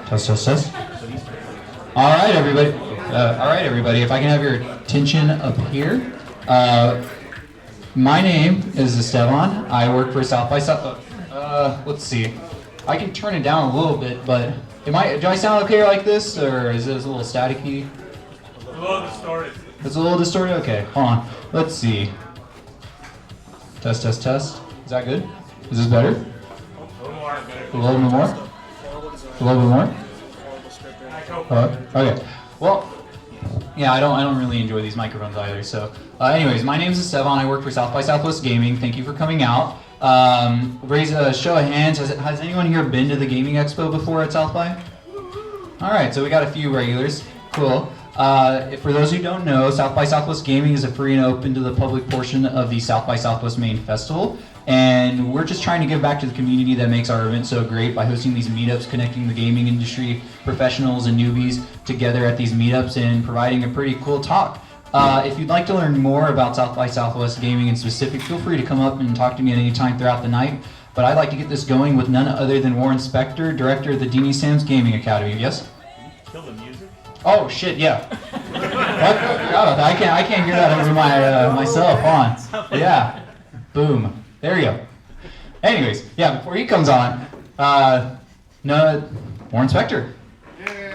Test, test, test. All right, everybody. If I can have your attention up here. My name is Esteban. I work for South by South. Let's see. I can turn it down a little bit, but do I sound okay like this, or is it a little staticky? A little distorted. It's a little distorted? Okay, hold on. Let's see. Test, test, test. Is that good? Is this better? A little bit more? A little bit more? Okay. Well, yeah, I don't really enjoy these microphones either. So, anyways, my name is Esteban. I work for South by Southwest Gaming. Thank you for coming out. Raise a show of hands. Has anyone here been to the gaming expo before at South by? All right, so we got a few regulars. Cool. For those who don't know, South by Southwest Gaming is a free and open to the public portion of the South by Southwest Main Festival. And we're just trying to give back to the community that makes our event so great by hosting these meetups, connecting the gaming industry professionals and newbies together at these meetups and providing a pretty cool talk. If you'd like to learn more about South by Southwest Gaming in specific, feel free to come up and talk to me at any time throughout the night. But I'd like to get this going with none other than Warren Spector, director of the Deanie Sam's Gaming Academy. Yes? Kill the music? Oh shit, yeah. I can't hear that over my cell phone. Yeah. Boom. There you go. Anyways, yeah, before he comes on, Warren Spector. Hey there.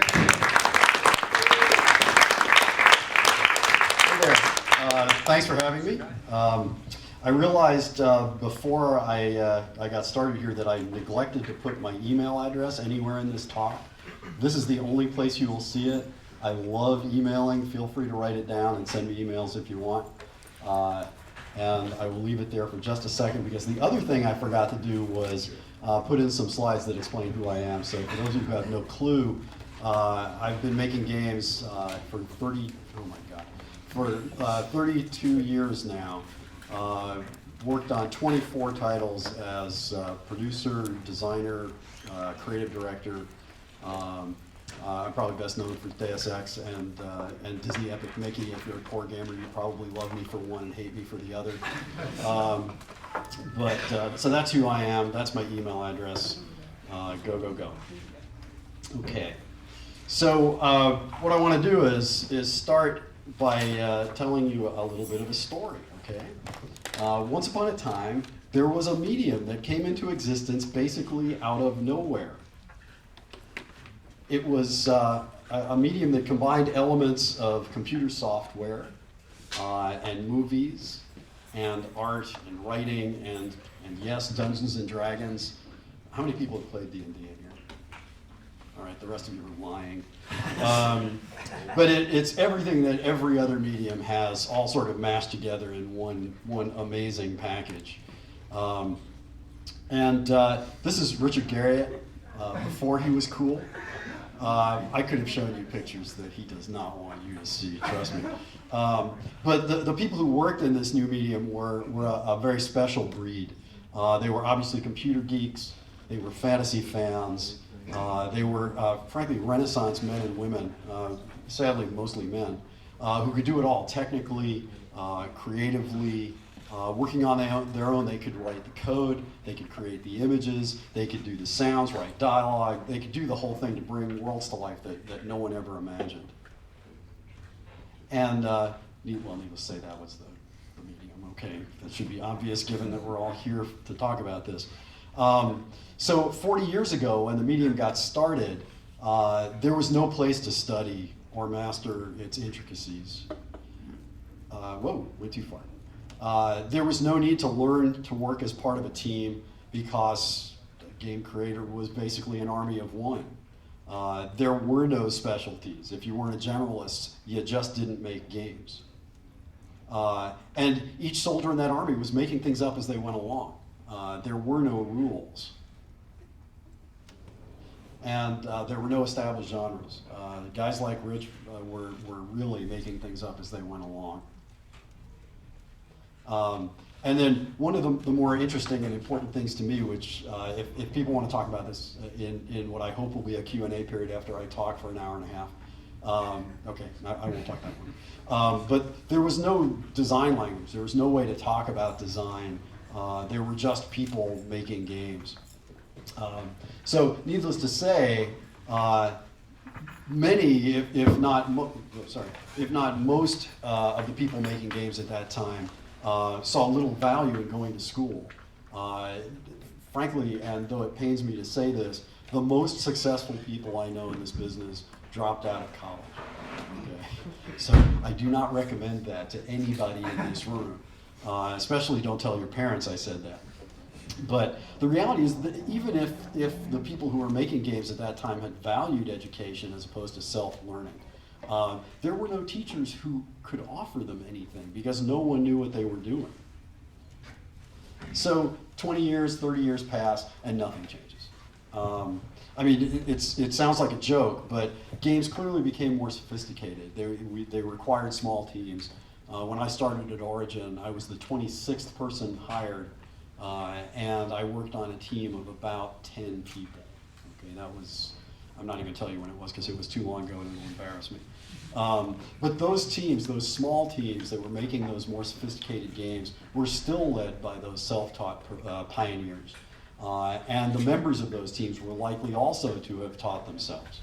Thanks for having me. I realized before I got started here that I neglected to put my email address anywhere in this talk. This is the only place you will see it. I love emailing. Feel free to write it down and send me emails if you want. And I will leave it there for just a second because the other thing I forgot to do was put in some slides that explain who I am. So for those of you who have no clue, I've been making games for 32 years now. Worked on 24 titles as producer, designer, creative director. I'm probably best known for Deus Ex and Disney Epic Mickey. If you're a core gamer, you probably love me for one and hate me for the other. So that's who I am. That's my email address. Go, go, go. Okay. So what I want to do is start by telling you a little bit of a story. Okay. Once upon a time, there was a medium that came into existence basically out of nowhere. It was a medium that combined elements of computer software and movies and art and writing and yes, Dungeons and Dragons. How many people have played D&D in here? All right, the rest of you are lying. But it's everything that every other medium has all sort of mashed together in one amazing package. This is Richard Garriott before he was cool. I could have shown you pictures that he does not want you to see, trust me. But the people who worked in this new medium were a very special breed. They were obviously computer geeks, they were fantasy fans, they were frankly Renaissance men and women, sadly mostly men, who could do it all technically, creatively, working on their own. They could write the code, they could create the images, they could do the sounds, write dialogue, they could do the whole thing to bring worlds to life that no one ever imagined. And needless to say, that was the medium. Okay, that should be obvious given that we're all here to talk about this. So 40 years ago when the medium got started, there was no place to study or master its intricacies. Whoa, went too far. There was no need to learn to work as part of a team because a game creator was basically an army of one. There were no specialties. If you weren't a generalist, you just didn't make games. And each soldier in that army was making things up as they went along. There were no rules. And there were no established genres. Guys like Rich were really making things up as they went along. And then one of the more interesting and important things to me, which if people want to talk about this in what I hope will be a Q&A period after I talk for an hour and a half, okay, I won't talk that one. But there was no design language. There was no way to talk about design. There were just people making games. So needless to say, Many, if not most of the people making games at that time saw little value in going to school. Frankly, and though it pains me to say this, the most successful people I know in this business dropped out of college. Okay? So I do not recommend that to anybody in this room. Especially don't tell your parents I said that. But the reality is that even if the people who were making games at that time had valued education as opposed to self-learning, there were no teachers who could offer them anything because no one knew what they were doing. So 20 years, 30 years pass, and nothing changes. I mean, it sounds like a joke, but games clearly became more sophisticated. They required small teams. When I started at Origin, I was the 26th person hired, and I worked on a team of about 10 people. Okay, that was, I'm not even telling you when it was because it was too long ago and it will embarrass me. But those teams, those small teams that were making those more sophisticated games, were still led by those self-taught pioneers. And the members of those teams were likely also to have taught themselves.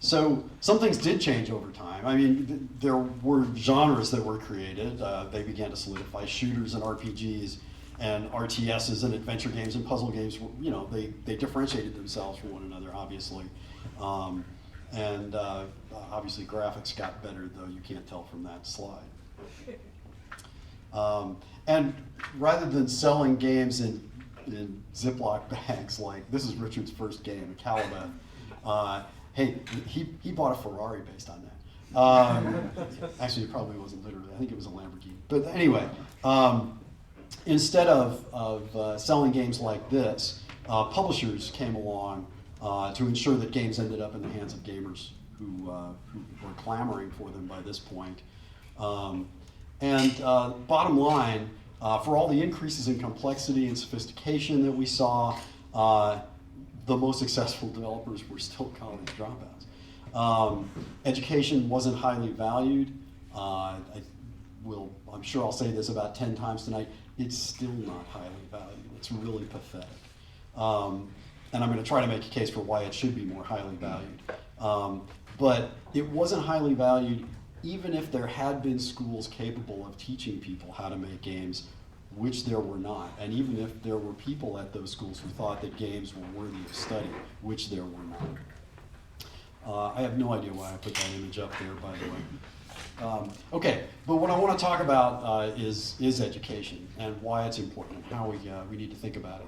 So some things did change over time. I mean, there were genres that were created. They began to solidify. Shooters and RPGs and RTSs and adventure games and puzzle games, you know, they differentiated themselves from one another, obviously. Obviously graphics got better, though you can't tell from that slide. And rather than selling games in Ziploc bags, like this is Richard's first game, Caliban. Hey, he bought a Ferrari based on that. Actually, it probably wasn't literally. I think it was a Lamborghini. But anyway, instead of selling games like this, publishers came along to ensure that games ended up in the hands of gamers who were clamoring for them by this point. Bottom line, for all the increases in complexity and sophistication that we saw, the most successful developers were still college dropouts. Education wasn't highly valued. I'm sure I'll say this about 10 times tonight. It's still not highly valued. It's really pathetic. And I'm going to try to make a case for why it should be more highly valued. But it wasn't highly valued even if there had been schools capable of teaching people how to make games, which there were not. And even if there were people at those schools who thought that games were worthy of study, which there were not. I have no idea why I put that image up there, by the way. Okay, but what I want to talk about is education and why it's important and how we need to think about it.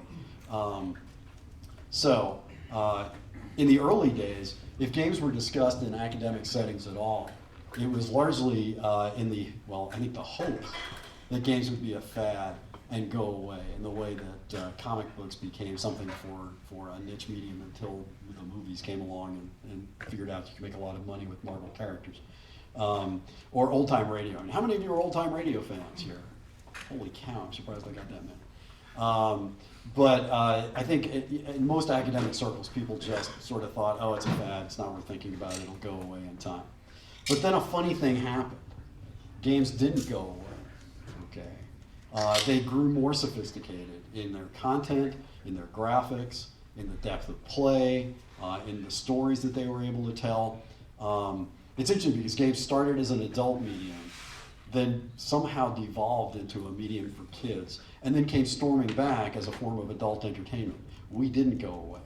In the early days, if games were discussed in academic settings at all, it was largely I think the hope that games would be a fad and go away, in the way that comic books became something for a niche medium until the movies came along and figured out you could make a lot of money with Marvel characters. Or old-time radio. I mean, how many of you are old-time radio fans here? Holy cow, I'm surprised I got that many. But I think in most academic circles, people just sort of thought, oh, it's a fad, it's not worth thinking about, it'll go away in time. But then a funny thing happened. Games didn't go away, okay? They grew more sophisticated in their content, in their graphics, in the depth of play, in the stories that they were able to tell. It's interesting because games started as an adult medium, then somehow devolved into a medium for kids, and then came storming back as a form of adult entertainment. We didn't go away.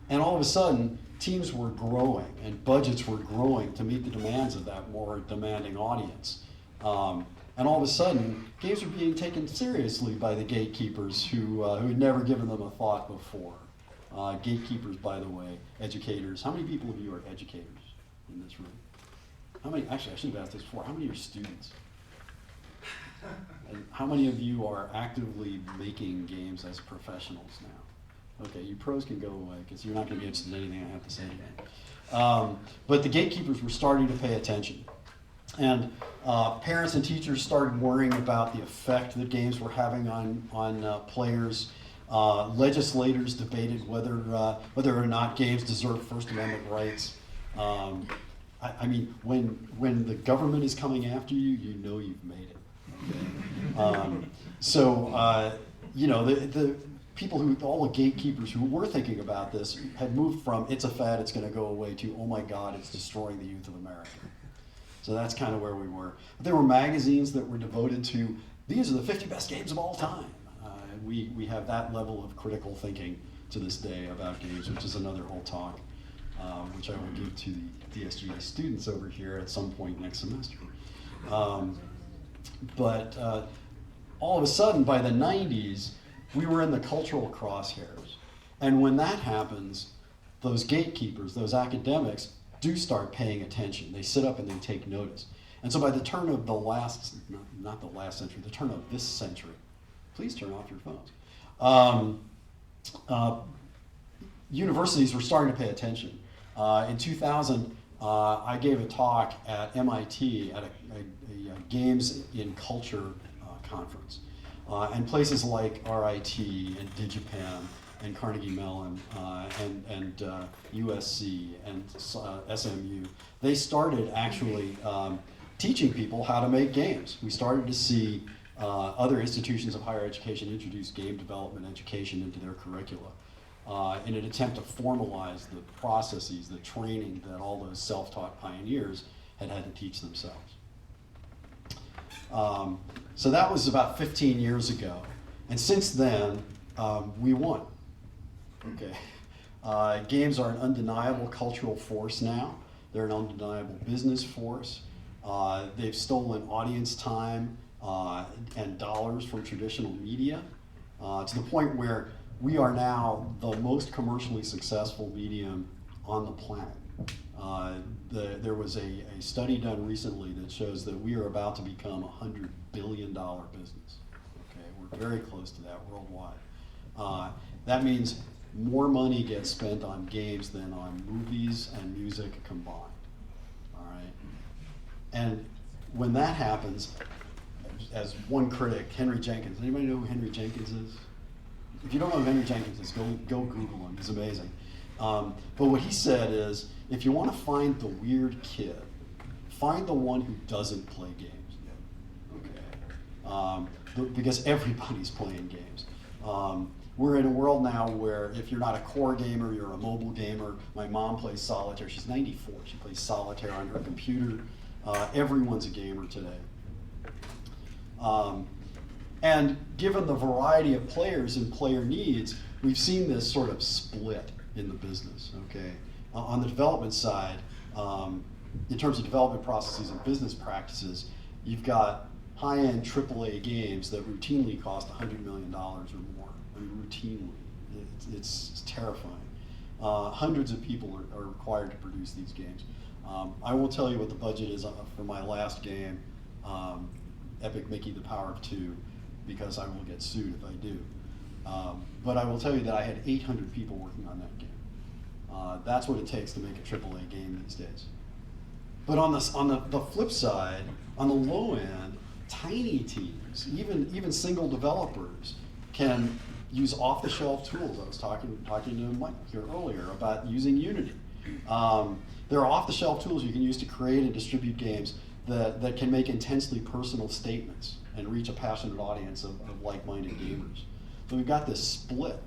And all of a sudden, teams were growing and budgets were growing to meet the demands of that more demanding audience. And all of a sudden, games were being taken seriously by the gatekeepers who had never given them a thought before. Gatekeepers, by the way, educators. How many people of you are educators in this room? How many, actually, I should have asked this before. How many are students? And how many of you are actively making games as professionals now? Okay, you pros can go away because you're not going to be interested in anything I have to say today. But the gatekeepers were starting to pay attention. And parents and teachers started worrying about the effect that games were having on players. Legislators debated whether or not games deserve First Amendment rights. I mean, when the government is coming after you, you know you've made it. Okay? You know, people all the gatekeepers who were thinking about this had moved from it's a fad, it's going to go away, to oh my God, it's destroying the youth of America. So that's kind of where we were. But there were magazines that were devoted to these are the 50 best games of all time. We have that level of critical thinking to this day about games, which is another whole talk, which I will give to the DSGA students over here at some point next semester. But all of a sudden, by the 90s, we were in the cultural crosshairs. And when that happens, those gatekeepers, those academics, do start paying attention. They sit up and they take notice. And so by the turn of the last, not the last century, the turn of this century, please turn off your phones. Universities were starting to pay attention. In 2000, I gave a talk at MIT at a Games in Culture conference. And places like RIT and DigiPen and Carnegie Mellon and USC and SMU, they started actually teaching people how to make games. We started to see other institutions of higher education introduce game development education into their curricula in an attempt to formalize the processes, the training that all those self-taught pioneers had to teach themselves. So that was about 15 years ago. And since then, we won. Okay. Games are an undeniable cultural force now. They're an undeniable business force. They've stolen audience time and dollars from traditional media to the point where we are now the most commercially successful medium on the planet. There was a study done recently that shows that we are about to become a $100 billion business. Okay, we're very close to that worldwide. That means more money gets spent on games than on movies and music combined. All right, and when that happens, as one critic, Henry Jenkins. Anybody know who Henry Jenkins is? If you don't know who Henry Jenkins is, go Google him. He's amazing. But what he said is, if you want to find the weird kid, find the one who doesn't play games. Okay, because everybody's playing games. We're in a world now where if you're not a core gamer, you're a mobile gamer. My mom plays solitaire. She's 94. She plays solitaire on her computer. Everyone's a gamer today. And given the variety of players and player needs, we've seen this sort of split in the business, okay? On the development side, in terms of development processes and business practices, you've got high-end AAA games that routinely cost $100 million or more. I mean, routinely. It's terrifying. Hundreds of people are required to produce these games. I won't tell you what the budget is for my last game, Epic Mickey the Power of Two, because I will get sued if I do. But I will tell you that I had 800 people working on that game. That's what it takes to make a AAA game these days. But on the flip side, on the low end, tiny teams, even single developers, can use off-the-shelf tools. I was talking to Mike here earlier about using Unity. There are off-the-shelf tools you can use to create and distribute games that can make intensely personal statements and reach a passionate audience of like-minded gamers. So we've got this split.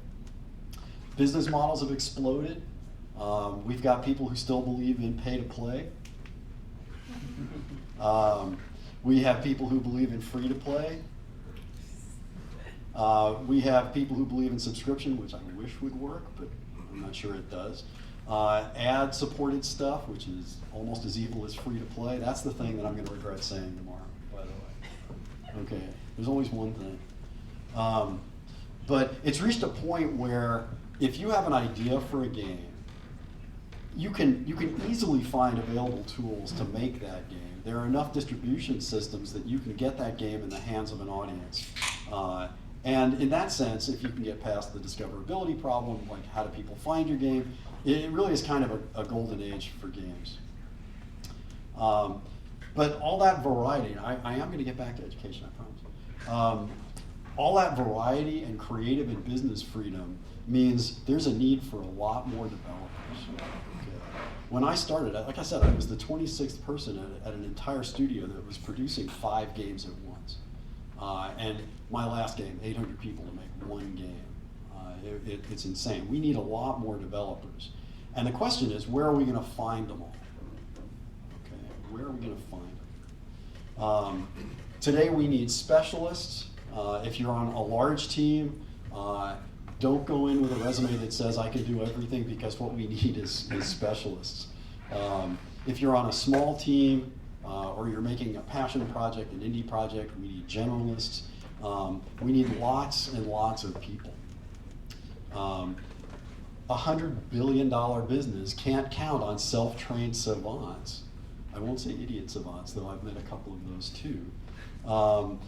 Business models have exploded. We've got people who still believe in pay-to-play. We have people who believe in free-to-play. We have people who believe in subscription, which I wish would work, but I'm not sure it does. Ad-supported stuff, which is almost as evil as free-to-play. That's the thing that I'm going to regret saying tomorrow, by the way. Okay, there's always one thing. But it's reached a point where if you have an idea for a game, you can easily find available tools to make that game. There are enough distribution systems that you can get that game in the hands of an audience. And in that sense, if you can get past the discoverability problem, like how do people find your game, it really is kind of a golden age for games. But all that variety, I am going to get back to education, I promise. All that variety and creative and business freedom means there's a need for a lot more developers. Okay. When I started, like I said, I was the 26th person at an entire studio that was producing 5 games at once. And my last game, 800 people to make one game. It's insane. We need a lot more developers. And the question is, where are we going to find them all? Okay, where are we going to find them? Today we need specialists. If you're on a large team, don't go in with a resume that says I can do everything, because what we need is specialists. If you're on a small team, or you're making a passion project, an indie project, we need generalists. We need lots and lots of people. $100 billion business can't count on self-trained savants. I won't say idiot savants, though I've met a couple of those too.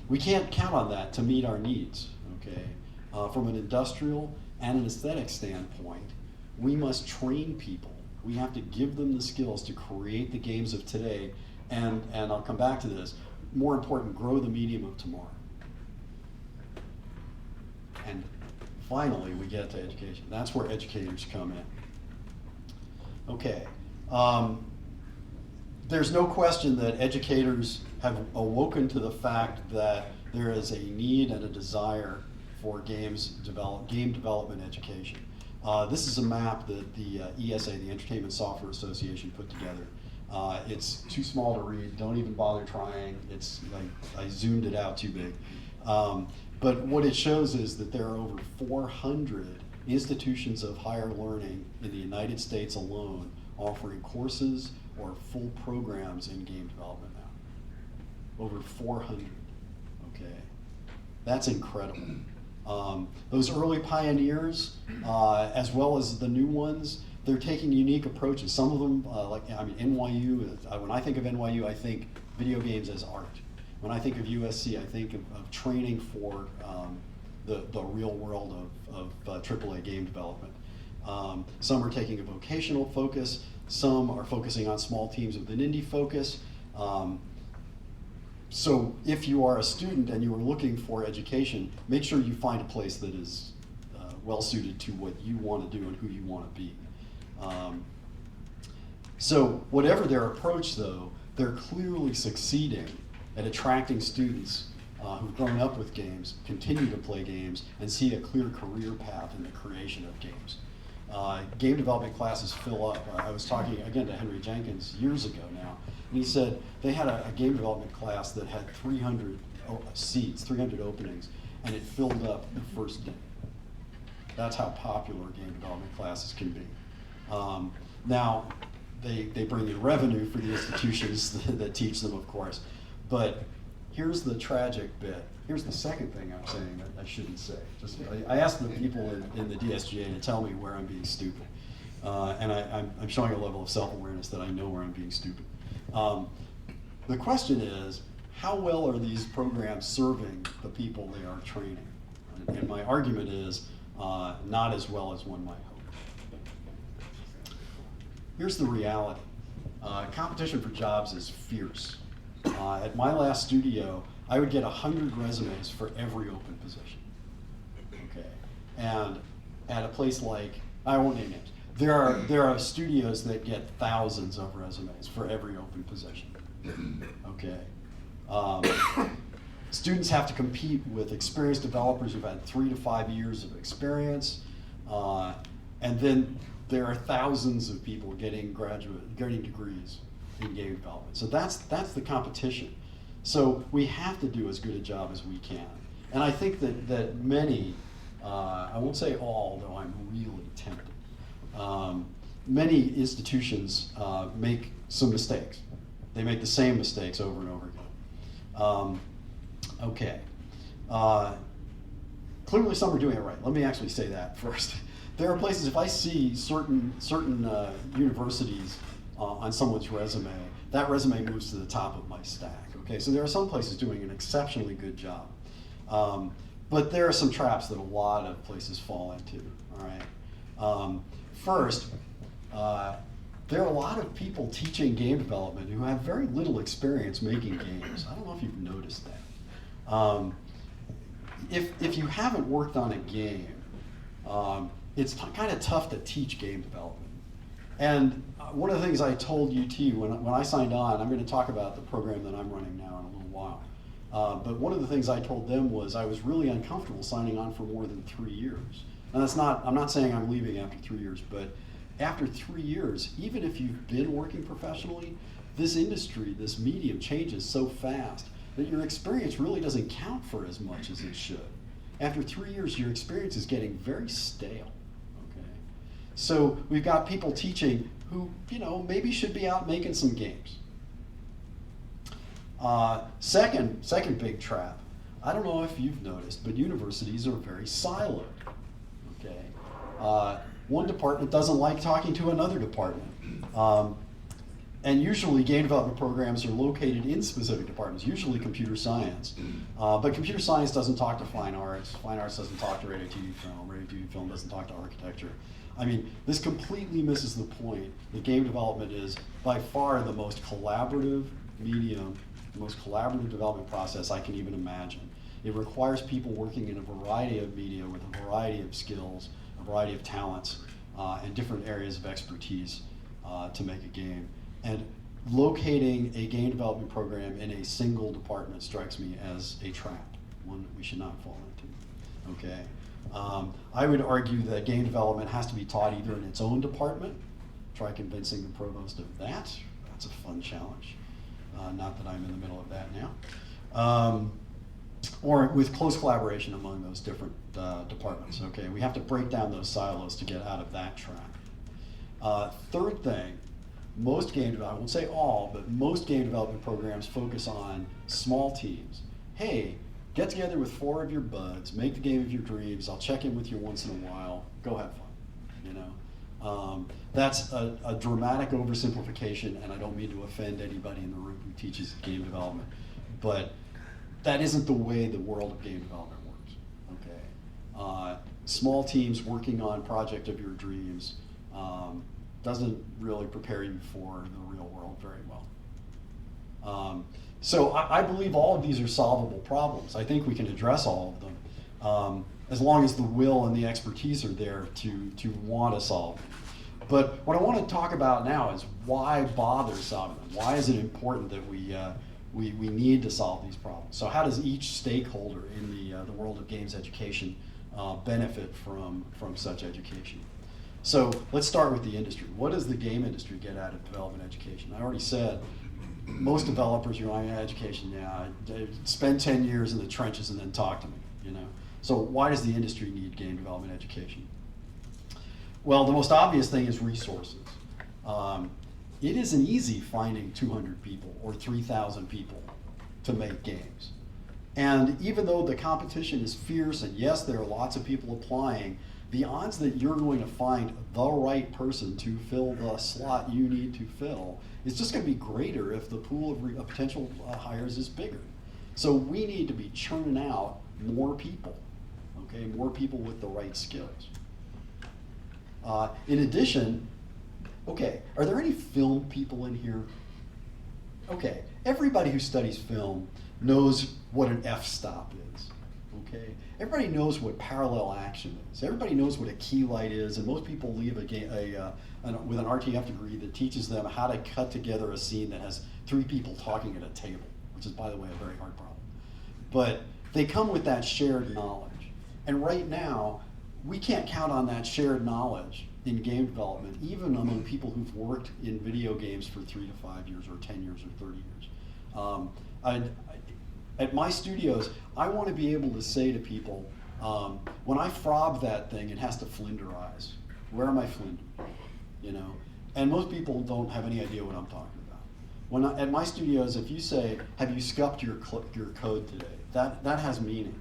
We can't count on that to meet our needs, okay? From an industrial and an aesthetic standpoint, we must train people. We have to give them the skills to create the games of today, and I'll come back to this, more important, grow the medium of tomorrow. And finally, we get to education. That's where educators come in. Okay. There's no question that educators have awoken to the fact that there is a need and a desire for game development education. This is a map that the ESA, the Entertainment Software Association, put together. It's too small to read. Don't even bother trying. It's like I zoomed it out too big. But what it shows is that there are over 400 institutions of higher learning in the United States alone offering courses or full programs in game development now. Over 400, okay? That's incredible. Those early pioneers, as well as the new ones, they're taking unique approaches. Some of them, NYU, when I think of NYU, I think video games as art. When I think of USC, I think of training for the real world of AAA game development. Some are taking a vocational focus. Some are focusing on small teams with an indie focus. So if you are a student and you are looking for education, make sure you find a place that is well suited to what you want to do and who you want to be. So whatever their approach, though, they're clearly succeeding at attracting students who've grown up with games, continue to play games, and see a clear career path in the creation of games. Game development classes fill up. I was talking again to Henry Jenkins years ago now, and he said they had a game development class that had 300 seats, 300 openings, and it filled up the first day. That's how popular game development classes can be. Now, they bring in revenue for the institutions that teach them, of course, but here's the tragic bit. Here's the second thing I'm saying that I shouldn't say. I asked the people in the DSGA to tell me where I'm being stupid. And I'm showing a level of self-awareness that I know where I'm being stupid. The question is, how well are these programs serving the people they are training? And my argument is, not as well as one might hope. Here's the reality. Competition for jobs is fierce. At my last studio, I would get 100 resumes for every open position. Okay, and at a place like, I won't name names, there are studios that get thousands of resumes for every open position. Okay, students have to compete with experienced developers who've had 3 to 5 years of experience, and then there are thousands of people getting degrees in game development. So that's the competition. So we have to do as good a job as we can. And I think that many, I won't say all, though I'm really tempted, many institutions make some mistakes. They make the same mistakes over and over again. Okay. Clearly some are doing it right. Let me actually say that first. There are places, if I see certain universities on someone's resume, that resume moves to the top of my stack. Okay, so there are some places doing an exceptionally good job. But there are some traps that a lot of places fall into, all right? First, there are a lot of people teaching game development who have very little experience making games. I don't know if you've noticed that. If you haven't worked on a game, it's kind of tough to teach game development. And one of the things I told UT when I signed on, I'm going to talk about the program that I'm running now in a little while. But one of the things I told them was I was really uncomfortable signing on for more than 3 years And that's not, I'm not saying I'm leaving after 3 years, but after 3 years, even if you've been working professionally, this industry, this medium changes so fast that your experience really doesn't count for as much as it should. After 3 years, your experience is getting very stale, okay? So we've got people teaching who, maybe should be out making some games. Second big trap. I don't know if you've noticed, but universities are very siloed, okay? One department doesn't like talking to another department. And usually game development programs are located in specific departments, usually computer science. But computer science doesn't talk to fine arts doesn't talk to radio, TV, film, radio, TV, film doesn't talk to architecture. I mean, this completely misses the point that game development is by far the most collaborative medium, the most collaborative development process I can even imagine. It requires people working in a variety of media with a variety of skills, a variety of talents, and different areas of expertise to make a game. And locating a game development program in a single department strikes me as a trap, one that we should not fall into, okay? I would argue that game development has to be taught either in its own department, try convincing the provost of that, that's a fun challenge, not that I'm in the middle of that now, or with close collaboration among those different departments, okay? We have to break down those silos to get out of that trap. Third thing, most game development, I won't say all, but most game development programs focus on small teams. Hey, get together with 4 of your buds, make the game of your dreams, I'll check in with you once in a while, go have fun, That's a dramatic oversimplification, and I don't mean to offend anybody in the room who teaches game development, but that isn't the way the world of game development works, okay? Small teams working on project of your dreams, doesn't really prepare you for the real world very well. So I believe all of these are solvable problems. I think we can address all of them as long as the will and the expertise are there to want to solve them. But what I want to talk about now is why bother solving them? Why is it important that we need to solve these problems? So how does each stakeholder in the world of games education benefit from such education? So let's start with the industry. What does the game industry get out of development education? I already said most developers are going, education, spend 10 years in the trenches and then talk to me, So why does the industry need game development education? Well, the most obvious thing is resources. It isn't easy finding 200 people or 3,000 people to make games. And even though the competition is fierce, and yes, there are lots of people applying, the odds that you're going to find the right person to fill the slot you need to fill is just going to be greater if the pool of potential hires is bigger. So we need to be churning out more people, okay, more people with the right skills. In addition, okay, are there any film people in here? Okay, everybody who studies film knows what an f-stop is, okay? Everybody knows what parallel action is. Everybody knows what a key light is, and most people leave with an RTF degree that teaches them how to cut together a scene that has 3 people talking at a table, which is, by the way, a very hard problem. But they come with that shared knowledge. And right now, we can't count on that shared knowledge in game development, even among people who've worked in video games for 3 to 5 years, or 10 years, or 30 years. At my studios, I want to be able to say to people, when I frob that thing, it has to flinderize. Where am I flindering? And most people don't have any idea what I'm talking about. At my studios, if you say, have you scupped your code today? That has meaning,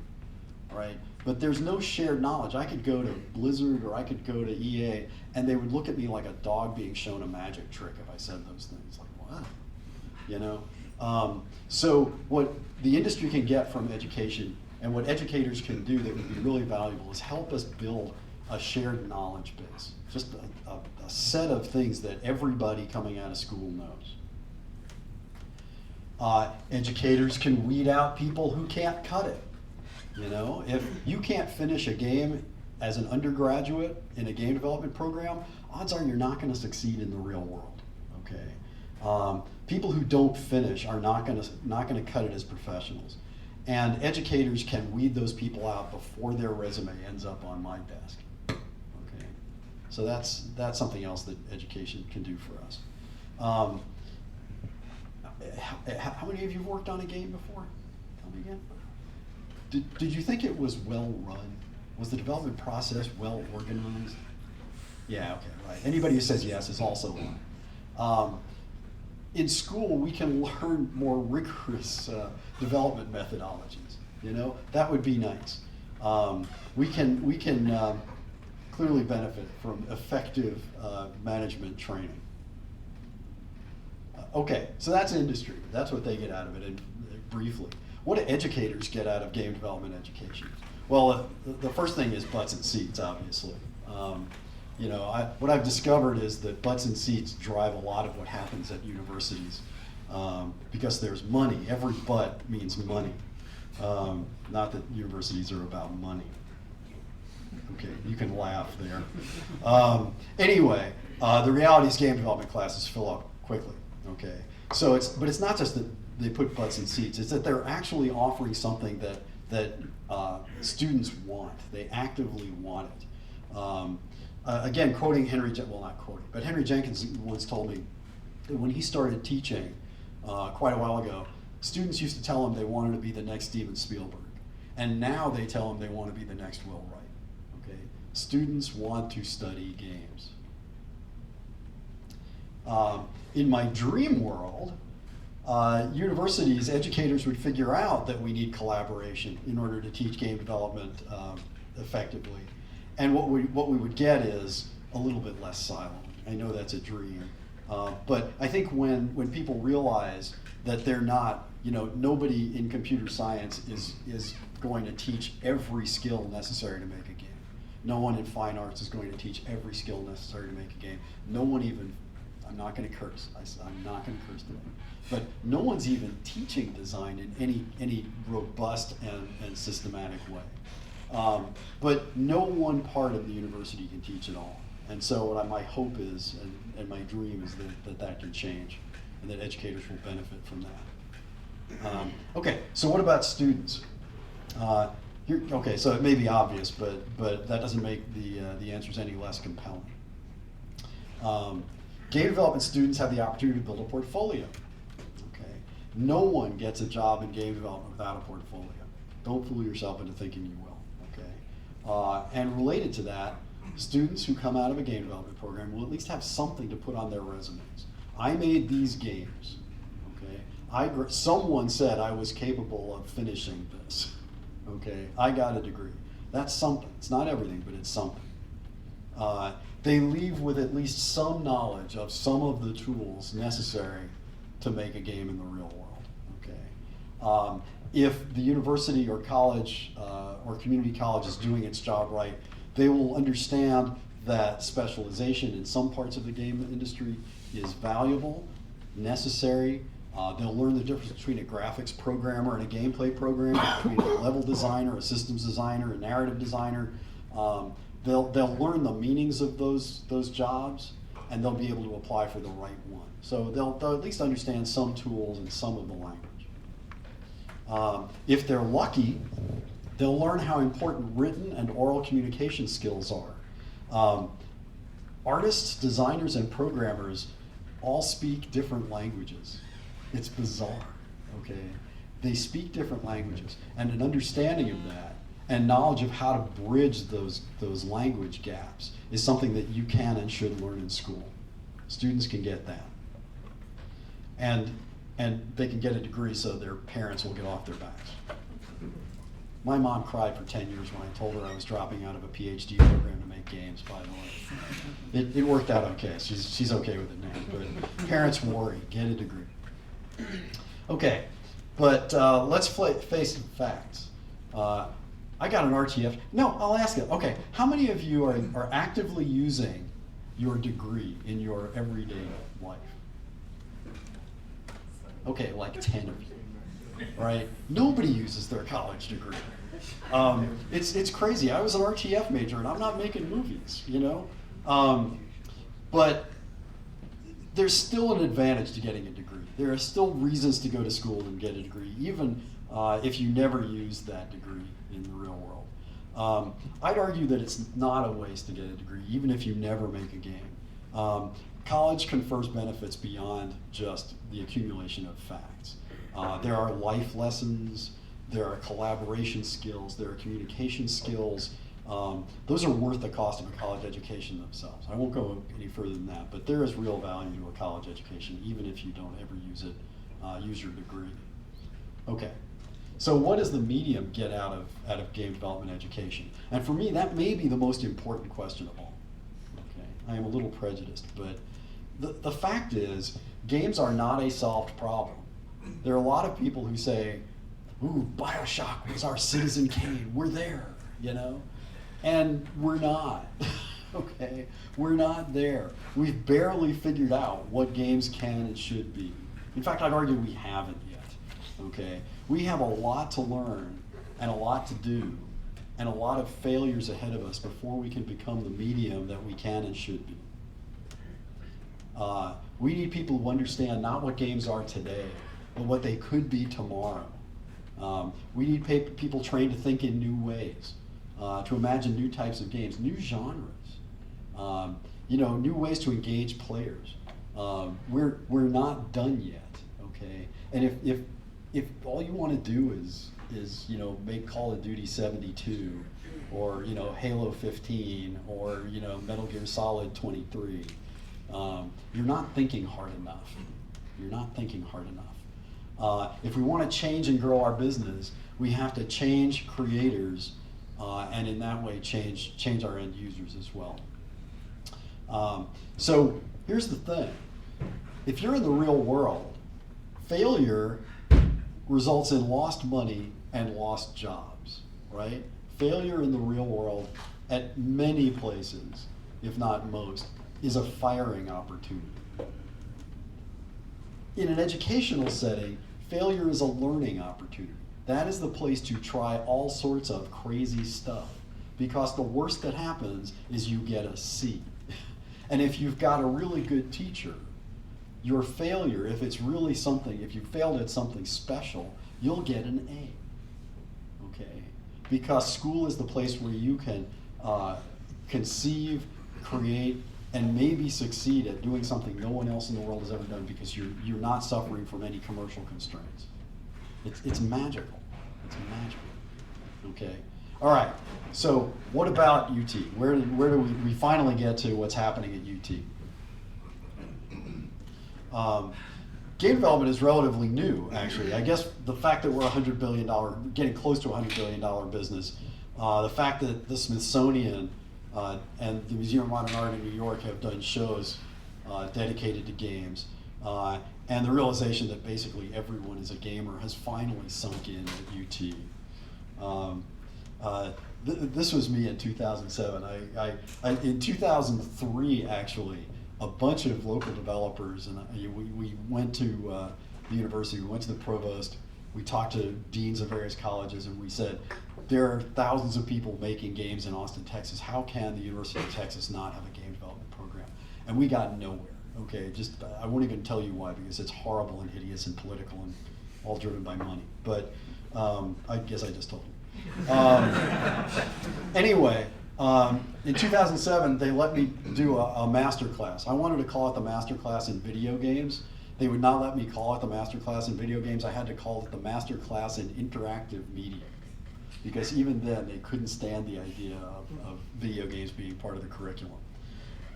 right? But there's no shared knowledge. I could go to Blizzard or I could go to EA, and they would look at me like a dog being shown a magic trick if I said those things. Like, what? So what the industry can get from education and what educators can do that would be really valuable is help us build a shared knowledge base, just a set of things that everybody coming out of school knows. Educators can weed out people who can't cut it. If you can't finish a game as an undergraduate in a game development program, odds are you're not going to succeed in the real world, okay? People who don't finish are not going to cut it as professionals. And educators can weed those people out before their resume ends up on my desk, So that's something else that education can do for us. How many of you have worked on a game before? Tell me again. Did you think it was well run? Was the development process well organized? Yeah, okay, right. Anybody who says yes is also one. In school, we can learn more rigorous development methodologies. You know, that would be nice. We can clearly benefit from effective management training. Okay, so that's industry. That's what they get out of it. And briefly, what do educators get out of game development education? Well, the first thing is butts and seats, obviously. You know, what I've discovered is that butts and seats drive a lot of what happens at universities because there's money. Every butt means money. Not that universities are about money. Okay, you can laugh there. Anyway, the reality is game development classes fill up quickly. Okay, so but it's not just that they put butts in seats. It's that they're actually offering something that students want. They actively want it. Again, quoting Henry, well, not quoting, but Henry Jenkins once told me that when he started teaching quite a while ago, students used to tell him they wanted to be the next Steven Spielberg. And now they tell him they want to be the next Will Wright. Okay? Students want to study games. In my dream world, universities, educators would figure out that we need collaboration in order to teach game development effectively. And what we would get is a little bit less siloed. I know that's a dream. But I think when people realize that they're not, you know, nobody in computer science is going to teach every skill necessary to make a game. No one in fine arts is going to teach every skill necessary to make a game. No one even, I'm not going to curse. I'm not going to curse today. But no one's even teaching design in any robust and systematic way. But no one part of the university can teach it all. And so what my hope is, and my dream is that can change, and that educators will benefit from that. Okay, so what about students? Okay, so it may be obvious, but that doesn't make the answers any less compelling. Game development students have the opportunity to build a portfolio. Okay, no one gets a job in game development without a portfolio. Don't fool yourself into thinking you will. Okay, and related to that, students who come out of a game development program will at least have something to put on their resumes. I made these games. Okay, someone said I was capable of finishing this. Okay, I got a degree. That's something. It's not everything, but it's something. They leave with at least some knowledge of some of the tools necessary to make a game in the real world. Okay, if the university or college or community college is doing its job right, they will understand that specialization in some parts of the game industry is valuable, necessary. They'll learn the difference between a graphics programmer and a gameplay programmer, between a level designer, a systems designer, a narrative designer. They'll learn the meanings of those jobs, and they'll be able to apply for the right one. So they'll at least understand some tools and some of the language. If they're lucky, they'll learn how important written and oral communication skills are. Artists, designers, and programmers all speak different languages. It's bizarre, okay? They speak different languages, and an understanding of that and knowledge of how to bridge those language gaps is something that you can and should learn in school. Students can get that. And they can get a degree so their parents will get off their backs. My mom cried for 10 years when I told her I was dropping out of a PhD program to make games, by the way. It worked out okay. She's okay with it now. But parents worry, get a degree. Okay, but let's face the facts. I got an RTF. No, I'll ask it. Okay, how many of you are actively using your degree in your everyday life? Okay, like 10 of you, right? Nobody uses their college degree. It's crazy. I was an RTF major, and I'm not making movies, you know? But there's still an advantage to getting a degree. There are still reasons to go to school and get a degree, even if you never use that degree in the real world. I'd argue that it's not a waste to get a degree, even if you never make a game. College confers benefits beyond just the accumulation of facts. There are life lessons, there are collaboration skills, there are communication skills. Those are worth the cost of a college education themselves. I won't go any further than that, but there is real value to a college education, even if you don't ever use it, use your degree. Okay, so what does the medium get out of game development education? And for me, that may be the most important question of all. Okay, I am a little prejudiced, but the fact is, games are not a solved problem. There are a lot of people who say, ooh, BioShock was our Citizen Kane, we're there, you know? And we're not, okay? We're not there. We've barely figured out what games can and should be. In fact, I'd argue we haven't yet, okay? We have a lot to learn and a lot to do and a lot of failures ahead of us before we can become the medium that we can and should be. We need people who understand not what games are today, but what they could be tomorrow. We need people trained to think in new ways. To imagine new types of games, new genres, new ways to engage players. We're not done yet, okay? And if all you want to do is make Call of Duty 72, or Halo 15, or Metal Gear Solid 23, you're not thinking hard enough. You're not thinking hard enough. If we want to change and grow our business, we have to change creators. And in that way, change our end users as well. So here's the thing. If you're in the real world, failure results in lost money and lost jobs, right? Failure in the real world at many places, if not most, is a firing opportunity. In an educational setting, failure is a learning opportunity. That is the place to try all sorts of crazy stuff, because the worst that happens is you get a C. And if you've got a really good teacher, your failure, if it's really something, if you failed at something special, you'll get an A, okay? Because school is the place where you can conceive, create, and maybe succeed at doing something no one else in the world has ever done, because you're not suffering from any commercial constraints. It's magical. It's magical. Okay. All right. So what about UT? Where do we finally get to what's happening at UT? Game development is relatively new, actually. I guess the fact that we're $100 billion, getting close to $100 billion business, the fact that the Smithsonian and the Museum of Modern Art in New York have done shows dedicated to games, and the realization that basically everyone is a gamer has finally sunk in at UT. This was me in 2007. In 2003, actually, a bunch of local developers, and we went to the university, we went to the provost, we talked to deans of various colleges, and we said, there are thousands of people making games in Austin, Texas. How can the University of Texas not have a game development program? And we got nowhere. Okay, I won't even tell you why, because it's horrible and hideous and political and all driven by money. But I guess I just told you. Anyway, in 2007, they let me do a master class. I wanted to call it the master class in video games. They would not let me call it the master class in video games. I had to call it the master class in interactive media, because even then they couldn't stand the idea of video games being part of the curriculum.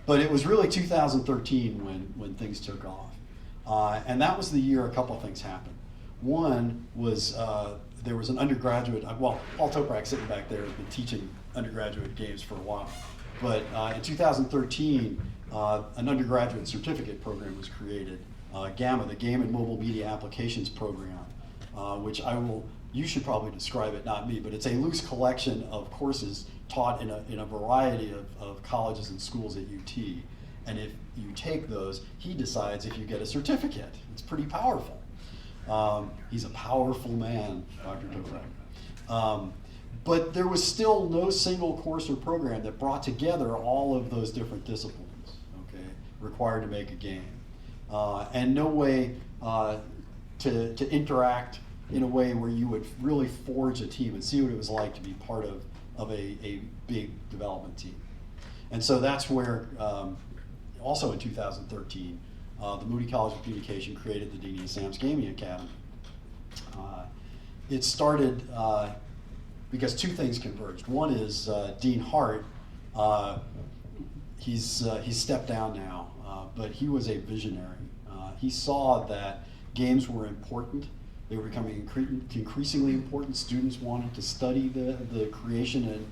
But it was really 2013 when things took off. And that was the year a couple of things happened. One was there was an undergraduate, Paul Toprak sitting back there has been teaching undergraduate games for a while. But in 2013, an undergraduate certificate program was created, GAMA, the Game and Mobile Media Applications Program, which you should probably describe it, not me, but it's a loose collection of courses taught in a variety of colleges and schools at UT. And if you take those, he decides if you get a certificate. It's pretty powerful. He's a powerful man, Dr. Toprak. But there was still no single course or program that brought together all of those different disciplines, okay, required to make a game. And no way to interact in a way where you would really forge a team and see what it was like to be part of of a big development team. And so that's where, also in 2013, the Moody College of Communication created the Dean and Sam's Gaming Academy. It started because two things converged. One is Dean Hart. He's stepped down now, but he was a visionary. He saw that games were important. They were becoming increasingly important. Students wanted to study the creation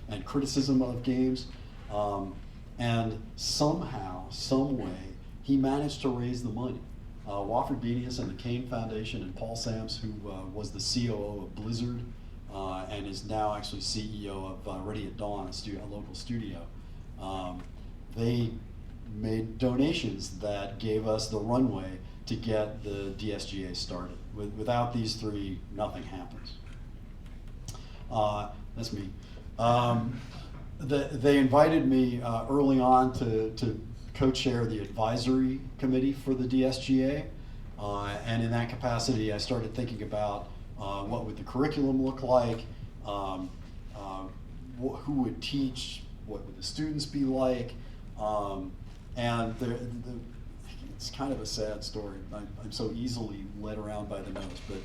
and criticism of games. And somehow, some way, he managed to raise the money. Wofford Benius and the Kane Foundation and Paul Sams, who was the COO of Blizzard and is now actually CEO of Ready at Dawn, a local studio, they made donations that gave us the runway to get the DSGA started. Without these three, nothing happens. That's me. They invited me early on to co-chair the advisory committee for the DSGA, and in that capacity I started thinking about what would the curriculum look like, who would teach, what would the students be like, and it's kind of a sad story. I'm so easily led around by the nose, but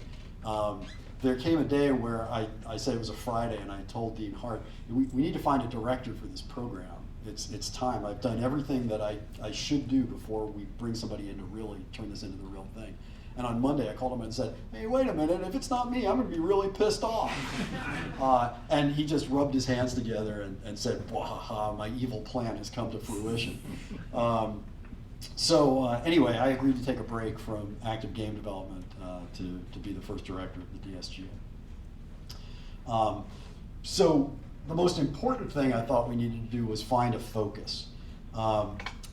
there came a day where I said it was a Friday, and I told Dean Hart, we need to find a director for this program. It's time. I've done everything that I should do before we bring somebody in to really turn this into the real thing. And on Monday, I called him and said, hey, wait a minute, if it's not me, I'm going to be really pissed off. And he just rubbed his hands together and said, wahaha, my evil plan has come to fruition. Anyway, I agreed to take a break from active game development to be the first director of the DSGA. So the most important thing I thought we needed to do was find a focus.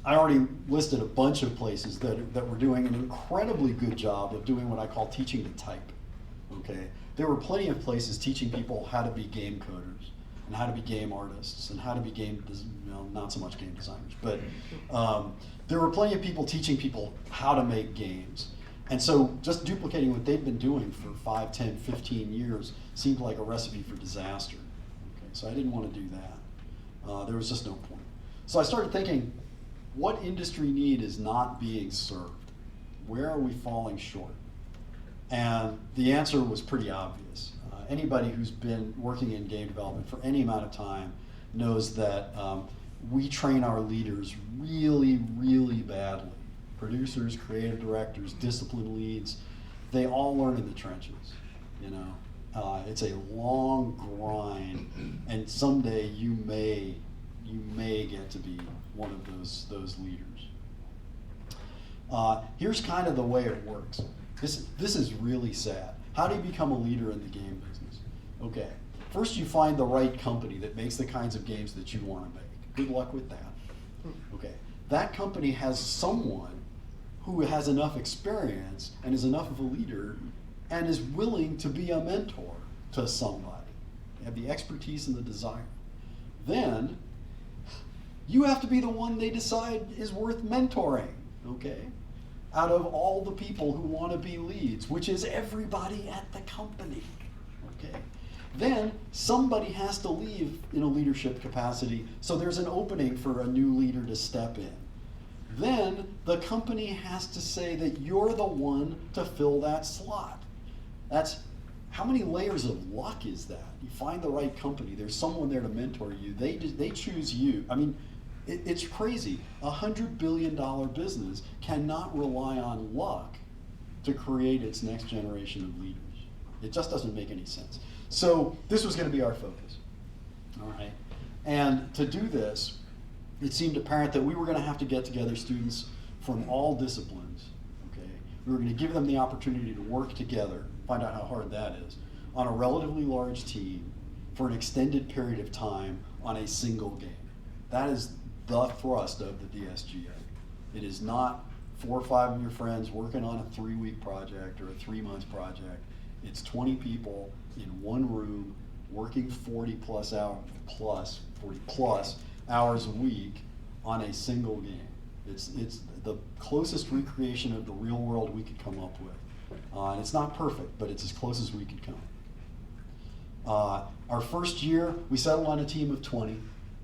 I already listed a bunch of places that were doing an incredibly good job of doing what I call teaching to type. Okay, there were plenty of places teaching people how to be game coders and how to be game artists and how to be not so much game designers, but there were plenty of people teaching people how to make games. And so just duplicating what they'd been doing for 5, 10, 15 years seemed like a recipe for disaster. Okay, so I didn't want to do that. There was just no point. So I started thinking, what industry need is not being served? Where are we falling short? And the answer was pretty obvious. Anybody who's been working in game development for any amount of time knows that we train our leaders really, really badly. Producers, creative directors, discipline leads, they all learn in the trenches. You know, it's a long grind, and someday you may get to be one of those leaders. Here's kind of the way it works. This is really sad. How do you become a leader in the game business? Okay, first you find the right company that makes the kinds of games that you want to make. Good luck with that. Okay, that company has someone who has enough experience and is enough of a leader and is willing to be a mentor to somebody. They have the expertise and the desire. Then you have to be the one they decide is worth mentoring, okay? Out of all the people who want to be leads, which is everybody at the company, okay? Then somebody has to leave in a leadership capacity, so there's an opening for a new leader to step in. Then the company has to say that you're the one to fill that slot. That's, how many layers of luck is that? You find the right company, there's someone there to mentor you, they choose you. I mean, it's crazy. $100 billion business cannot rely on luck to create its next generation of leaders. It just doesn't make any sense. So this was going to be our focus. All right. And to do this, it seemed apparent that we were going to have to get together students from all disciplines. Okay. We were going to give them the opportunity to work together, find out how hard that is, on a relatively large team for an extended period of time on a single game. That is the thrust of the DSGA. It is not 4 or 5 of your friends working on a 3-week project or a 3-month project. It's 20 people in one room working 40 plus hours a week on a single game. It's the closest recreation of the real world we could come up with. And it's not perfect, but it's as close as we could come. Our first year, we settled on a team of 20.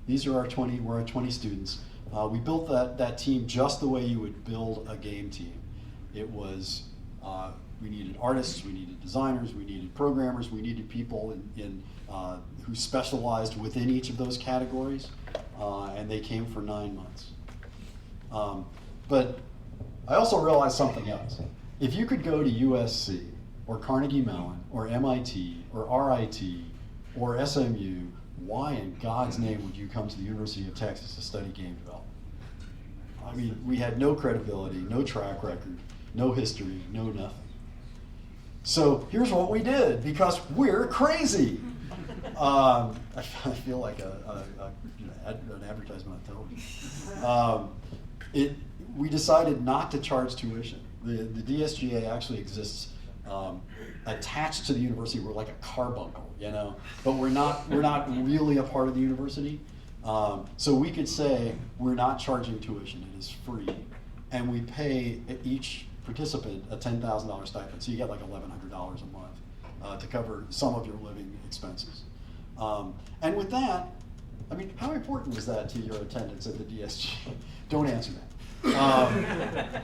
These are our 20, we're our 20 students. We built that team just the way you would build a game team. It was, we needed artists, we needed designers, we needed programmers, we needed people who specialized within each of those categories, and they came for 9 months. But I also realized something else. If you could go to USC, or Carnegie Mellon, or MIT, or RIT, or SMU, why in God's name would you come to the University of Texas to study game development? I mean, we had no credibility, no track record, no history, no nothing. So here's what we did, because we're crazy. I feel like an advertisement on television. We decided not to charge tuition. The DSGA actually exists attached to the university. We're like a carbuncle, you know, but we're not really a part of the university. So we could say we're not charging tuition, it is free, and we pay each participant a $10,000 stipend, so you get like $1,100 a month to cover some of your living expenses. And with that, I mean, how important is that to your attendance at the DSGA? Don't answer that.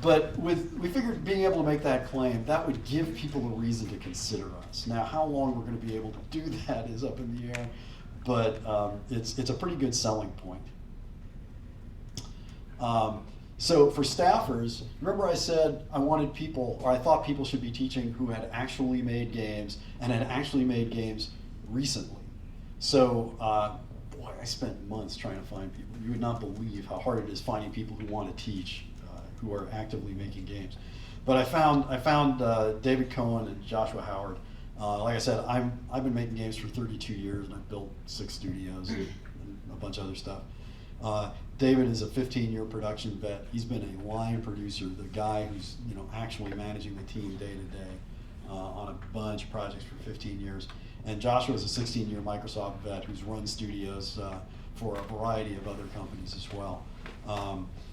But we figured being able to make that claim, that would give people a reason to consider us. Now, how long we're going to be able to do that is up in the air, but it's a pretty good selling point. So for staffers, remember I said I wanted people, or I thought people should be teaching who had actually made games and had actually made games recently. So, boy, I spent months trying to find people. You would not believe how hard it is finding people who want to teach, who are actively making games. But I found David Cohen and Joshua Howard. Like I said, I've been making games for 32 years, and I've built 6 studios and a bunch of other stuff. David is a 15-year production vet. He's been a line producer, the guy who's actually managing the team day to day on a bunch of projects for 15 years. And Joshua is a 16-year Microsoft vet who's run studios for a variety of other companies as well.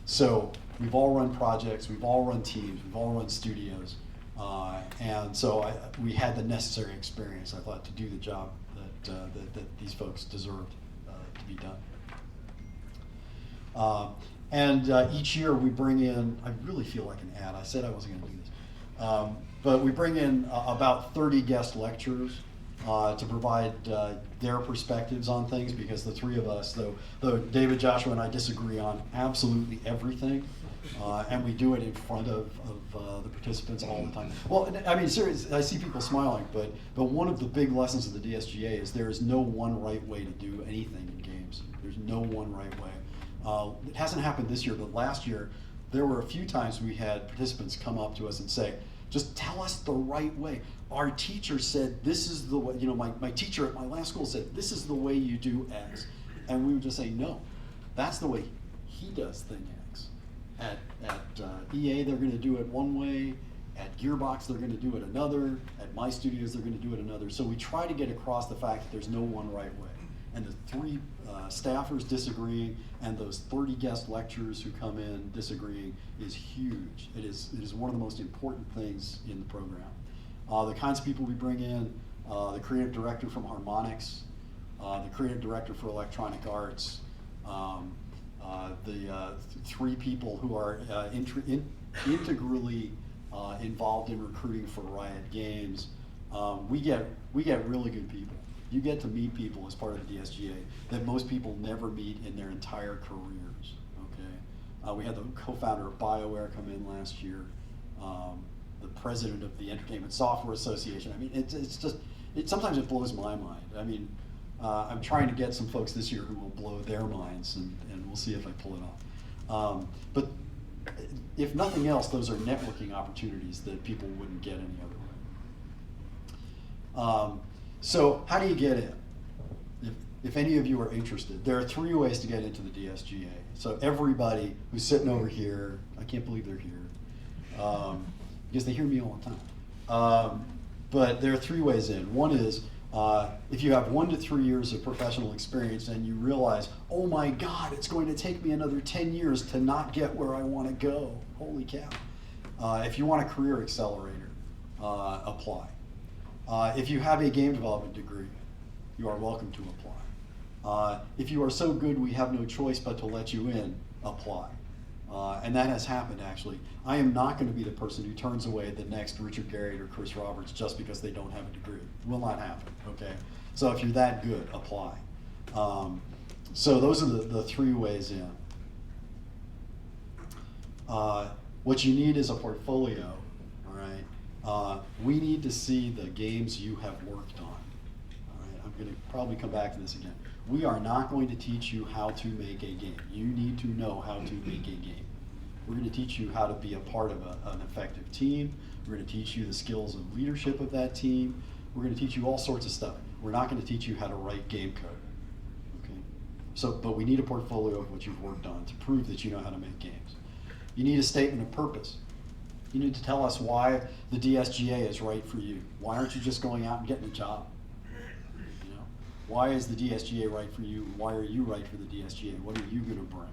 So we've all run projects, we've all run teams, we've all run studios, and so we had the necessary experience, I thought, to do the job that these folks deserved to be done. And each year we bring in, I really feel like an ad, I said I wasn't going to do this, but we bring in about 30 guest lecturers to provide their perspectives on things, because the three of us, though David, Joshua, and I disagree on absolutely everything, and we do it in front of the participants all the time. Well, I mean, seriously, I see people smiling, but one of the big lessons of the DSGA is there is no one right way to do anything in games. There's no one right way. It hasn't happened this year, but last year, there were a few times we had participants come up to us and say, just tell us the right way. Our teacher said this is the way, my teacher at my last school said this is the way you do X. And we would just say, no, that's the way he does thing X. At EA, they're going to do it one way. At Gearbox, they're going to do it another. At my studios, they're going to do it another. So we try to get across the fact that there's no one right way. And the 3 staffers disagreeing and those 30 guest lecturers who come in disagreeing is huge. It is one of the most important things in the program. The kinds of people we bring in, the creative director from Harmonix, the creative director for Electronic Arts, the 3 people who are integrally involved in recruiting for Riot Games. We get really good people. You get to meet people as part of the DSGA that most people never meet in their entire careers. Okay, we had the co-founder of BioWare come in last year, the president of the Entertainment Software Association. I mean, it's just sometimes it blows my mind. I mean, I'm trying to get some folks this year who will blow their minds, and we'll see if I pull it off. But if nothing else, those are networking opportunities that people wouldn't get any other way. So how do you get in? If any of you are interested, there are 3 ways to get into the DSGA. So everybody who's sitting over here, I can't believe they're here, because they hear me all the time. But there are 3 ways in. One is if you have 1 to 3 years of professional experience and you realize, oh my God, it's going to take me another 10 years to not get where I want to go. Holy cow. If you want a career accelerator, apply. If you have a game development degree, you are welcome to apply. If you are so good we have no choice but to let you in, apply. And that has happened, actually. I am not going to be the person who turns away the next Richard Garriott or Chris Roberts just because they don't have a degree. Will not happen, okay? So if you're that good, apply. So those are the 3 ways in. What you need is a portfolio, all right? We need to see the games you have worked on, all right? I'm going to probably come back to this again. We are not going to teach you how to make a game. You need to know how to make a game. We're going to teach you how to be a part of an effective team. We're going to teach you the skills of leadership of that team. We're going to teach you all sorts of stuff. We're not going to teach you how to write game code. Okay? So, but we need a portfolio of what you've worked on to prove that you know how to make games. You need a statement of purpose. You need to tell us why the DSGA is right for you. Why aren't you just going out and getting a job? Why is the DSGA right for you? Why are you right for the DSGA? What are you going to bring?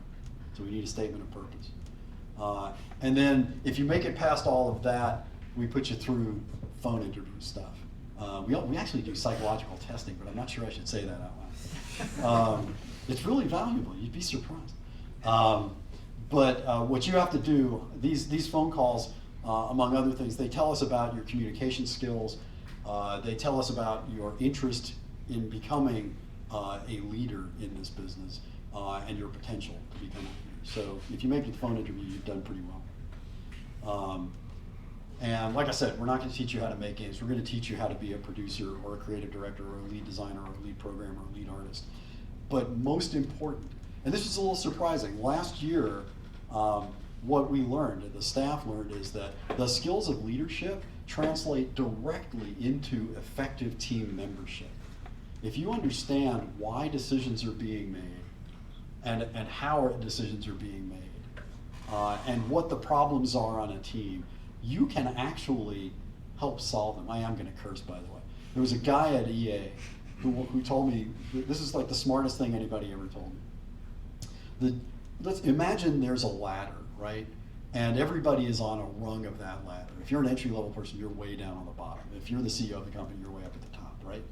So we need a statement of purpose. And then if you make it past all of that, we put you through phone interview stuff. We actually do psychological testing, but I'm not sure I should say that out loud. It's really valuable. You'd be surprised. But what you have to do, these phone calls, among other things, they tell us about your communication skills. They tell us about your interest in becoming a leader in this business and your potential to become a leader. So if you make the phone interview, you've done pretty well. And like I said, we're not going to teach you how to make games. We're going to teach you how to be a producer or a creative director or a lead designer or a lead programmer or a lead artist. But most important, and this was a little surprising, last year what we learned, the staff learned, is that the skills of leadership translate directly into effective team membership. If you understand why decisions are being made and how decisions are being made and what the problems are on a team, you can actually help solve them. I am going to curse, by the way. There was a guy at EA who told me, this is like the smartest thing anybody ever told me. Let's imagine there's a ladder, right? And everybody is on a rung of that ladder. If you're an entry-level person, you're way down on the bottom. If you're the CEO of the company, you're way up at the top, right?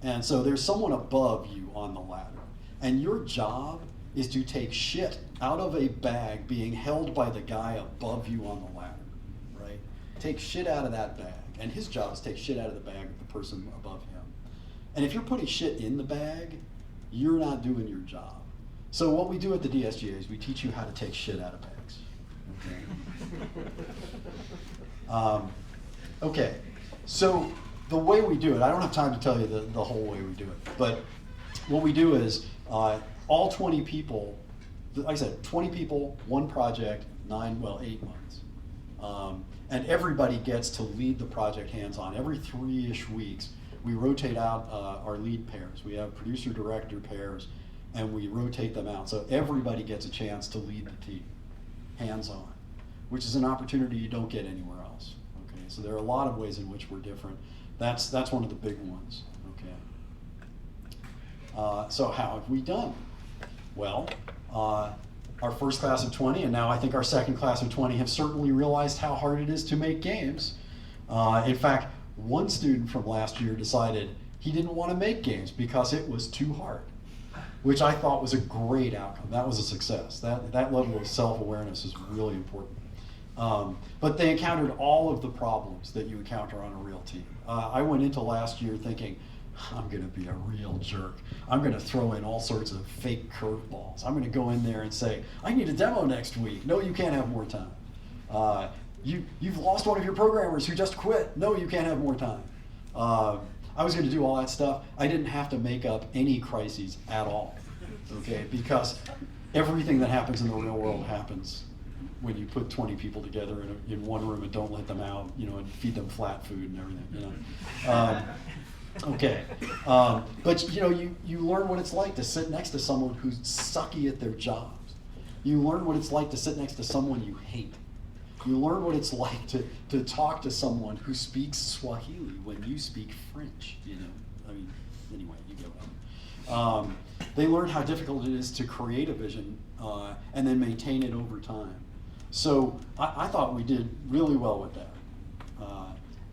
And so there's someone above you on the ladder. And your job is to take shit out of a bag being held by the guy above you on the ladder, right? Take shit out of that bag. And his job is to take shit out of the bag of the person above him. And if you're putting shit in the bag, you're not doing your job. So what we do at the DSGA is we teach you how to take shit out of bags. Okay. Okay. So the way we do it, I don't have time to tell you the whole way we do it, but what we do is all 20 people, like I said, 20 people, one project, 8 months. And everybody gets to lead the project hands-on. Every 3-ish weeks, we rotate out our lead pairs. We have producer-director pairs, and we rotate them out. So everybody gets a chance to lead the team, hands-on, which is an opportunity you don't get anywhere else. Okay, so there are a lot of ways in which we're different. That's one of the big ones. Okay. So how have we done? Well, our first class of 20, and now I think our second class of 20, have certainly realized how hard it is to make games. In fact, one student from last year decided he didn't want to make games because it was too hard, which I thought was a great outcome. That was a success. That level of self-awareness is really important. But they encountered all of the problems that you encounter on a real team. I went into last year thinking, I'm going to be a real jerk. I'm going to throw in all sorts of fake curveballs. I'm going to go in there and say, I need a demo next week. No, you can't have more time. You've lost one of your programmers who just quit. No, you can't have more time. I was going to do all that stuff. I didn't have to make up any crises at all, okay? Because everything that happens in the real world happens when you put 20 people together in one room and don't let them out, and feed them flat food and everything, Okay, but you learn what it's like to sit next to someone who's sucky at their jobs. You learn what it's like to sit next to someone you hate. You learn what it's like to talk to someone who speaks Swahili when you speak French. Anyway, you get what I mean. They learn how difficult it is to create a vision and then maintain it over time. So I thought we did really well with that.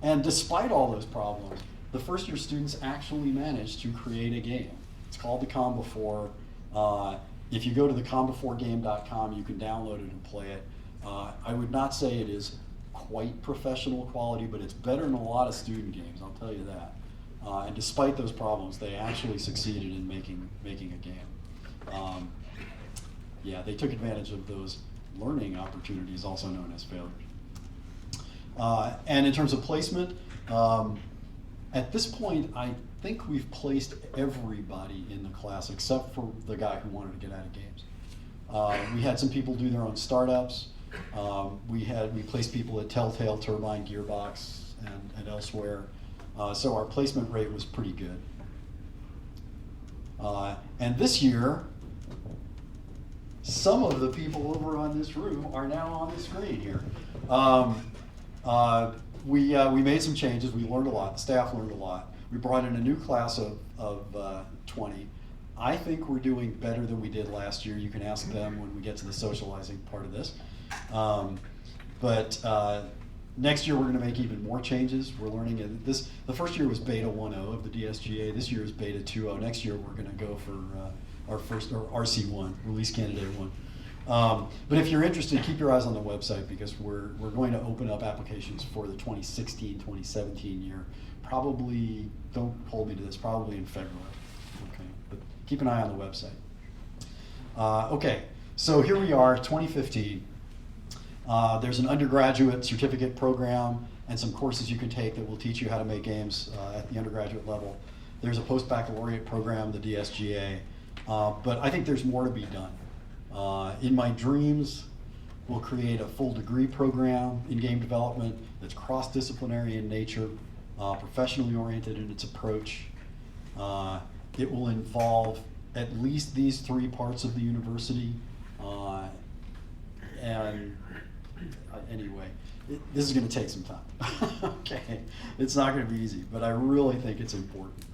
And despite all those problems, the first year students actually managed to create a game. It's called the Calm Before. If you go to thecalmbeforegame.com, you can download it and play it. I would not say it is quite professional quality, but it's better than a lot of student games, I'll tell you that. And despite those problems, they actually succeeded in making a game. Yeah, they took advantage of those learning opportunities, also known as failures. And in terms of placement, at this point, I think we've placed everybody in the class except for the guy who wanted to get out of games. We had some people do their own startups. We placed people at Telltale, Turbine, Gearbox, and elsewhere. So our placement rate was pretty good. And this year, some of the people over on this room are now on the screen here. We made some changes. We learned a lot. The staff learned a lot. We brought in a new class of 20. I think we're doing better than we did last year. You can ask them when we get to the socializing part of this. But next year we're going to make even more changes. We're learning the first year was beta 1.0 of the DSGA. This year is beta 2.0. Next year we're going to go for our first, or RC1, Release Candidate 1. But if you're interested, keep your eyes on the website because we're going to open up applications for the 2016-2017 year. Probably, don't hold me to this, probably in February. Okay, but keep an eye on the website. Okay, so here we are, 2015. There's an undergraduate certificate program and some courses you can take that will teach you how to make games at the undergraduate level. There's a post-baccalaureate program, the DSGA, but I think there's more to be done. In my dreams, we'll create a full degree program in game development that's cross-disciplinary in nature, professionally oriented in its approach. It will involve at least these 3 parts of the university. Anyway, this is going to take some time. Okay, it's not going to be easy, but I really think it's important.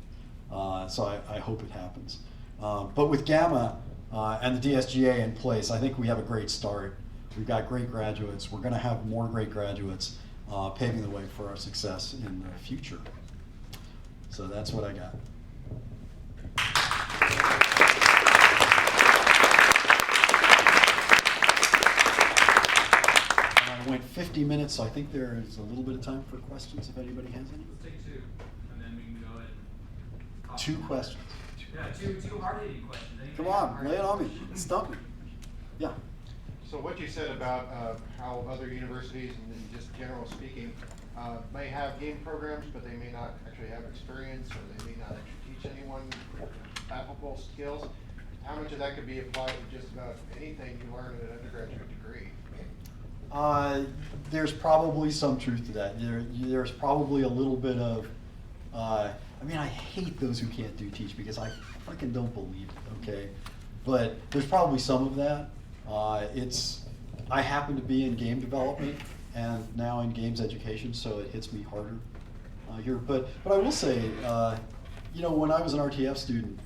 So I hope it happens. But with Gamma and the DSGA in place, I think we have a great start. We've got great graduates. We're going to have more great graduates paving the way for our success in the future. So that's what I got. I went 50 minutes, so I think there is a little bit of time for questions if anybody has any. Let's take 2, and then we can go ahead and 2 questions. Yeah, two hard-hitting questions. Come on, lay it on me. Stump me. Yeah. So what you said about how other universities, and just general speaking, may have game programs, but they may not actually have experience, or they may not actually teach anyone applicable skills. How much of that could be applied to just about anything you learn at an undergraduate degree? There's probably some truth to that. There's probably a little bit of, I mean, I hate those who can't do teach because I fucking don't believe it, okay? But there's probably some of that. I happen to be in game development and now in games education, so it hits me harder here. But I will say, you know, when I was an RTF student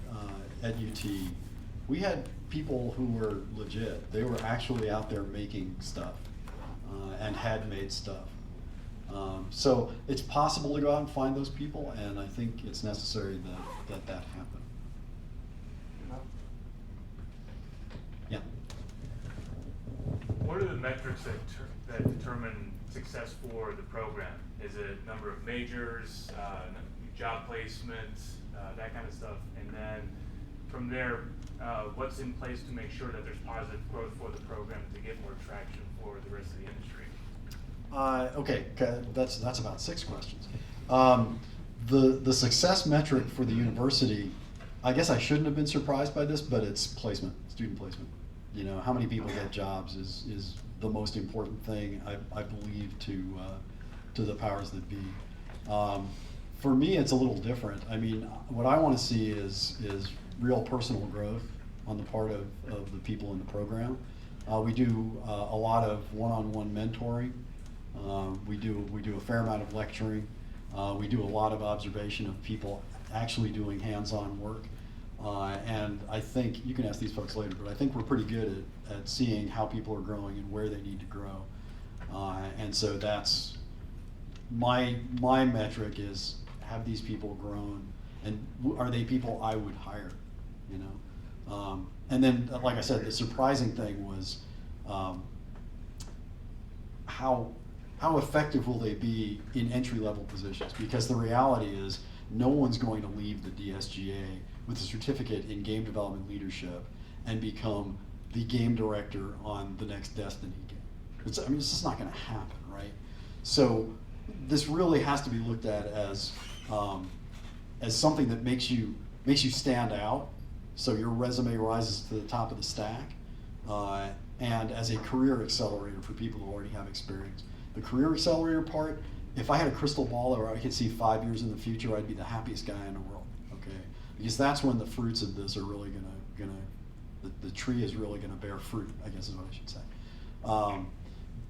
at UT, we had people who were legit. They were actually out there making stuff and had made stuff. So it's possible to go out and find those people, and I think it's necessary that happen. Yeah. What are the metrics that determine success for the program? Is it number of majors, job placements, that kind of stuff? And then from there, what's in place to make sure that there's positive growth for the program to get more traction for the rest of the industry? Okay, that's about 6 questions. The success metric for the university, I guess I shouldn't have been surprised by this, but it's placement, student placement. You know, how many people get jobs is the most important thing, I believe, to the powers that be. For me, it's a little different. I mean, what I want to see is real personal growth on the part of the people in the program. We do a lot of one-on-one mentoring. We do a fair amount of lecturing. We do a lot of observation of people actually doing hands-on work. And I think, you can ask these folks later, but I think we're pretty good at seeing how people are growing and where they need to grow. And so that's, my metric is Have these people grown? And are they people I would hire, you know? And then, like I said, the surprising thing was how effective will they be in entry-level positions? Because the reality is, no one's going to leave the DSGA with a certificate in game development leadership and become the game director on the next Destiny game. It's just not going to happen, right? So this really has to be looked at as something that makes you stand out, so your resume rises to the top of the stack, and as a career accelerator for people who already have experience. The career accelerator part, if I had a crystal ball or I could see 5 years in the future, I'd be the happiest guy in the world, okay? Because that's when the fruits of this are really the tree is really gonna bear fruit, I guess is what I should say.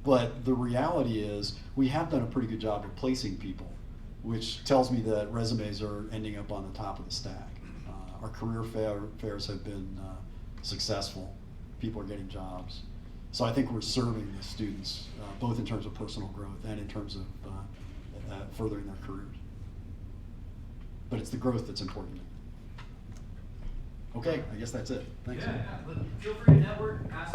But the reality is, we have done a pretty good job of placing people, which tells me that resumes are ending up on the top of the stack. Our career fairs have been successful. People are getting jobs. So I think we're serving the students, both in terms of personal growth and in terms of furthering their careers. But it's the growth that's important. Okay, I guess that's it. Thanks. Yeah, feel free to network, ask